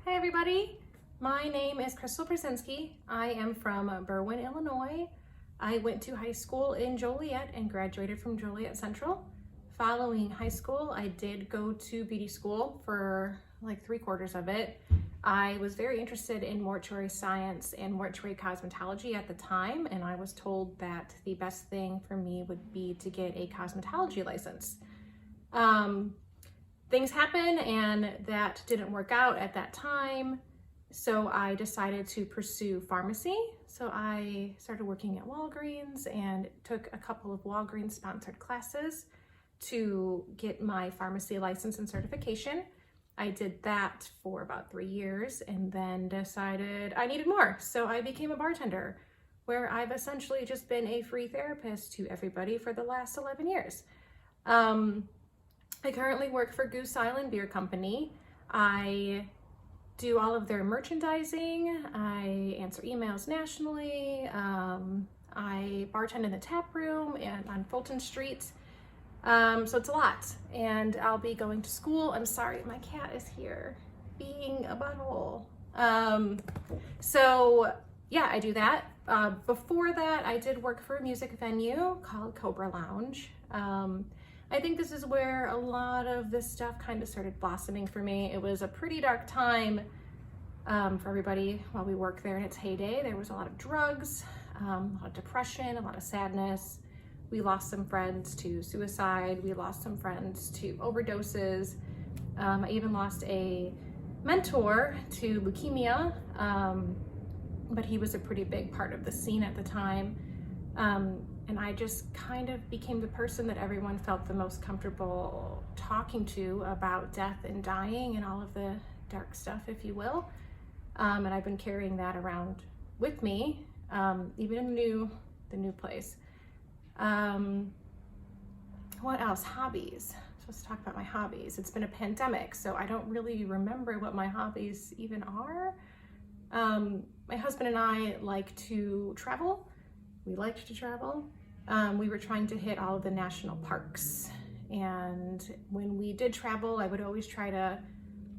Hi everybody, my name is Crystal Brzezinski. I am from Berwyn, Illinois. I went to high school in Joliet and graduated from Joliet Central. Following high school, I did go to beauty school for like 3/4 of it. I was very interested in mortuary science and mortuary cosmetology at the time, and I was told that the best thing for me would be to get a cosmetology license. Things happen and that didn't work out at that time. So I decided to pursue pharmacy. So I started working at Walgreens and took a couple of Walgreens sponsored classes to get my pharmacy license and certification. I did that for about 3 years and then decided I needed more. So I became a bartender, where I've essentially just been a free therapist to everybody for the last 11 years. I currently work for Goose Island Beer Company. I do all of their merchandising. I answer emails nationally. I bartend in the tap room and on Fulton Street. So it's a lot. And I'll be going to school. I'm sorry, my cat is here being a butthole. So yeah, I do that. Before that, I did work for a music venue called Cobra Lounge. I think this is where a lot of this stuff kind of started blossoming for me. It was a pretty dark time for everybody while we worked there in its heyday. There was a lot of drugs, a lot of depression, a lot of sadness. We lost some friends to suicide. We lost some friends to overdoses. I even lost a mentor to leukemia, but he was a pretty big part of the scene at the time. And I just kind of became the person that everyone felt the most comfortable talking to about death and dying and all of the dark stuff, if you will. And I've been carrying that around with me, even in the new place. What else? Hobbies. I'm supposed to talk about my hobbies. It's been a pandemic, so I don't really remember what my hobbies even are. My husband and I like to travel. We liked to travel. We were trying to hit all of the national parks. And when we did travel, I would always try to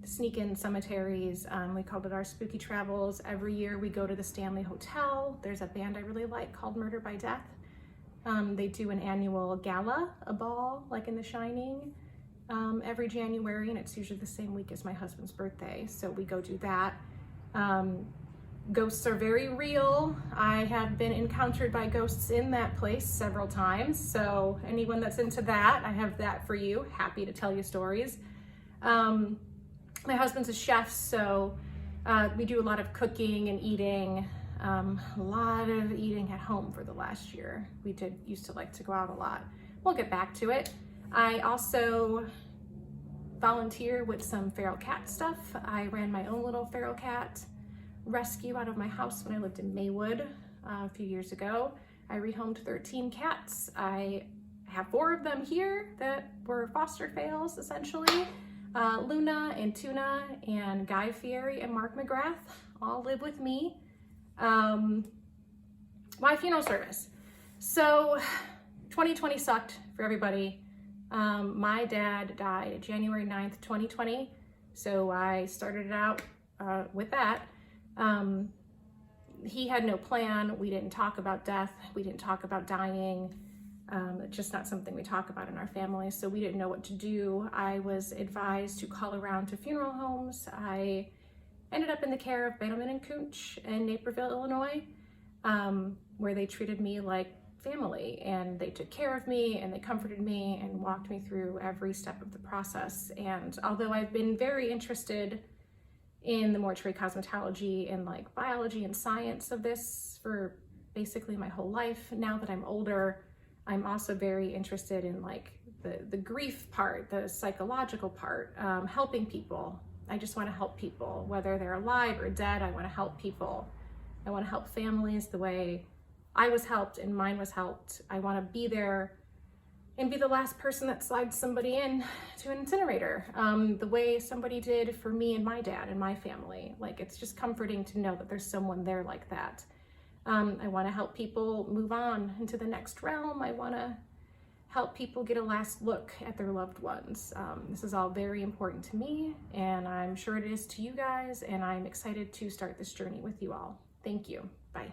sneak in cemeteries. We called it our spooky travels. Every year we go to the Stanley Hotel. There's a band I really like called Murder by Death. They do an annual gala, a ball, like in The Shining, every January, and it's usually the same week as my husband's birthday. So we go do that. Ghosts are very real. I have been encountered by ghosts in that place several times. So anyone that's into that, I have that for you. Happy to tell you stories. My husband's a chef, so we do a lot of cooking and eating. A lot of eating at home for the last year. We used to like to go out a lot. We'll get back to it. I also volunteer with some feral cat stuff. I ran my own little feral cat rescue out of my house when I lived in Maywood a few years ago. I rehomed 13 cats. I have 4 of them here that were foster fails, essentially. Luna and Tuna and Guy Fieri and Mark McGrath all live with me. My funeral service. So 2020 sucked for everybody. My dad died January 9th, 2020. So I started it out with that. He had no plan. We didn't talk about death. We didn't talk about dying. It's just not something we talk about in our family. So we didn't know what to do. I was advised to call around to funeral homes. I ended up in the care of Bannerman and Cooch in Naperville, Illinois, where they treated me like family, and they took care of me and they comforted me and walked me through every step of the process. And although I've been very interested in the mortuary cosmetology and like biology and science of this for basically my whole life, now that I'm older, I'm also very interested in like the grief part, the psychological part, helping people. I just want to help people, whether they're alive or dead. I want to help people. I want to help families the way I was helped and mine was helped. I want to be there and be the last person that slides somebody in to an incinerator, the way somebody did for me and my dad and my family. Like, it's just comforting to know that there's someone there like that. I want to help people move on into the next realm. I want to help people get a last look at their loved ones. This is all very important to me, and I'm sure it is to you guys, and I'm excited to start this journey with you all. Thank you. Bye.